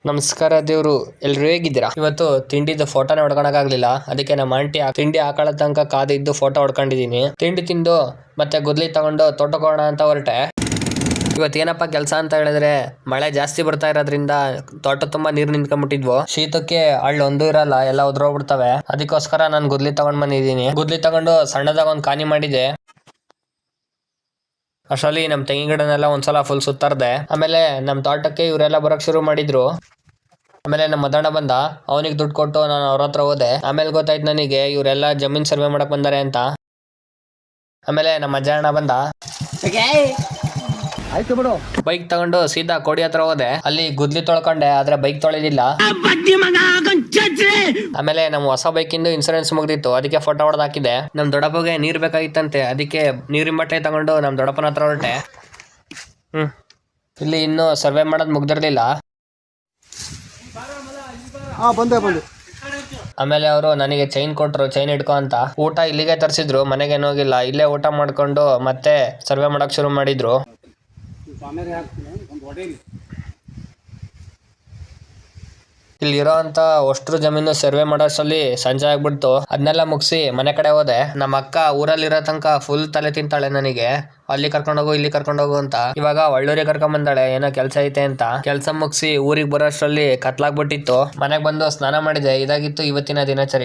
ನಮಸ್ಕಾರ ದೇವ್ರು, ಎಲ್ರು ಹೇಗಿದ್ದೀರಾ? ಇವತ್ತು ತಿಂಡಿದ ಫೋಟೋನ ಹೊಡ್ಕೊಳಕ್ಕಾಗ್ಲಿಲ್ಲ. ಅದಕ್ಕೆ ನಮ್ಮ ಆಂಟಿ ತಿಂಡಿ ಹಾಕೊಳ್ಳೋ ತನಕ ಕಾದಿದ್ದು ಫೋಟೋ ಹೊಡ್ಕೊಂಡಿದೀನಿ. ತಿಂಡಿ ತಿಂದು ಮತ್ತೆ ಗುದ್ಲಿ ತಗೊಂಡು ತೋಟಕ್ಕೋಣ ಅಂತ ಹೊರಟೆ. ಇವತ್ತೇನಪ್ಪ ಕೆಲಸ ಅಂತ ಹೇಳಿದ್ರೆ, ಮಳೆ ಜಾಸ್ತಿ ಬರ್ತಾ ಇರೋದ್ರಿಂದ ತೋಟ ತುಂಬಾ ನೀರು ನಿಂತ್ಕೊಂಡ್ಬಿಟ್ಟಿದ್ವು. ಶೀತಕ್ಕೆ ಹಳ್ಳೊಂದು ಇರಲ್ಲ, ಎಲ್ಲ ಉದ್ರೋಗ್ಬಿಡ್ತವೆ. ಅದಕ್ಕೋಸ್ಕರ ನಾನು ಗುದ್ಲಿ ತಗೊಂಡ್ ಬಂದಿದ್ದೀನಿ. ಗುದ್ಲಿ ತಗೊಂಡು ಸಣ್ಣದಾಗ ಒಂದು ಕಾನಿ ಮಾಡಿದೆ. ಅಷ್ಟರಲ್ಲಿ ನಮ್ ತೆಂಗಿನ ಗಿಡನೆಲ್ಲ ಒಂದ್ಸಲ ಫುಲ್ ಸುತ್ತಾರ್ದೆ. ಆಮೇಲೆ ನಮ್ ತೋಟಕ್ಕೆ ಇವರೆಲ್ಲ ಬರಕ್ ಶುರು ಮಾಡಿದ್ರು. ಆಮೇಲೆ ನಮ್ಮ ಮದಣ್ಣ ಬಂದ, ಅವನಿಗೆ ದುಡ್ಡು ಕೊಟ್ಟು ನಾನು ಅವ್ರ ಹತ್ರ ಹೋದೆ. ಆಮೇಲೆ ಗೊತ್ತಾಯ್ತು ನನಗೆ ಇವರೆಲ್ಲ ಜಮೀನ್ ಸರ್ವೆ ಮಾಡಕ್ ಬಂದಾರೆ ಅಂತ. ಆಮೇಲೆ ನಮ್ಮ ಅಜ್ಜಣ್ಣ ಬಂದ, ಆಯ್ತು ಬಿಡು. ಬೈಕ್ ತಗೊಂಡು ಸೀದಾ ಕೋಡಿ ಹತ್ರ ಹೋದೆ. ಅಲ್ಲಿ ಗುದ್ಲಿ ತೊಳ್ಕೊಂಡೆ, ಆದ್ರೆ ಬೈಕ್ ತೊಳೆದಿಲ್ಲ. ಆಮೇಲೆ ನಮ್ಮ ಹೊಸ ಬೈಕಿಂದು ಇನ್ಸೂರೆನ್ಸ್ ಮುಗ್ದಿತ್ತು, ಅದಕ್ಕೆ ಫೋಟೋ ಹೊಡೆದು ಹಾಕಿದೆ. ನಮ್ ದೊಡ್ಡಪ್ಪಗೆ ನೀರ್ ಬೇಕಾಗಿತ್ತಂತೆ, ಅದಕ್ಕೆ ನೀರಿನ ಬಟ್ಟೆ ತಗೊಂಡು ನಮ್ ದೊಡ್ಡಪ್ಪನ ಹತ್ರ ಹೊರಟೆ. ಇಲ್ಲಿ ಇನ್ನು ಸರ್ವೆ ಮಾಡೋದು ಮುಗ್ದಿರ್ಲಿಲ್ಲ. ಬಂದೆ. ಆಮೇಲೆ ಅವರು ನನಗೆ ಚೈನ್ ಕೊಟ್ರು, ಚೈನ್ ಇಟ್ಕೊ ಅಂತ. ಊಟ ಇಲ್ಲಿಗೆ ತರಿಸಿದ್ರು, ಮನೆಗೇನು ಹೋಗಿಲ್ಲ. ಇಲ್ಲೇ ಊಟ ಮಾಡ್ಕೊಂಡು ಮತ್ತೆ ಸರ್ವೆ ಮಾಡಕ್ ಶುರು ಮಾಡಿದ್ರು. ಇಲ್ಲಿರೋ ಅಂತ ಅಷ್ಟ್ರು ಜಮೀನು ಸರ್ವೆ ಮಾಡೋಷ್ಟರಲ್ಲಿ ಸಂಜೆ ಆಗ್ಬಿಡ್ತು. ಅದನ್ನೆಲ್ಲ ಮುಗಿಸಿ ಮನೆ ಕಡೆ ಹೋದೆ. ನಮ್ಮ ಅಕ್ಕ ಊರಲ್ಲಿರೋ ತನಕ ಫುಲ್ ತಲೆ ತಿಂತಾಳೆ ನನಗೆ, ಅಲ್ಲಿ ಕರ್ಕೊಂಡೋಗು ಇಲ್ಲಿ ಕರ್ಕೊಂಡೋಗು ಅಂತ. ಇವಾಗ ಒಳ್ಳೂರಿಗೆ ಕರ್ಕೊಂಡ್ ಬಂದಾಳೆ, ಏನೋ ಕೆಲ್ಸ ಐತೆ ಅಂತ. ಕೆಲ್ಸ ಮುಗಿಸಿ ಊರಿಗೆ ಬರೋಷ್ಟರಲ್ಲಿ ಕತ್ಲಾಗ್ಬಿಟ್ಟಿತ್ತು. ಮನೆಗ್ ಬಂದು ಸ್ನಾನ ಮಾಡಿದೆ. ಇದಾಗಿತ್ತು ಇವತ್ತಿನ ದಿನಚರಿ.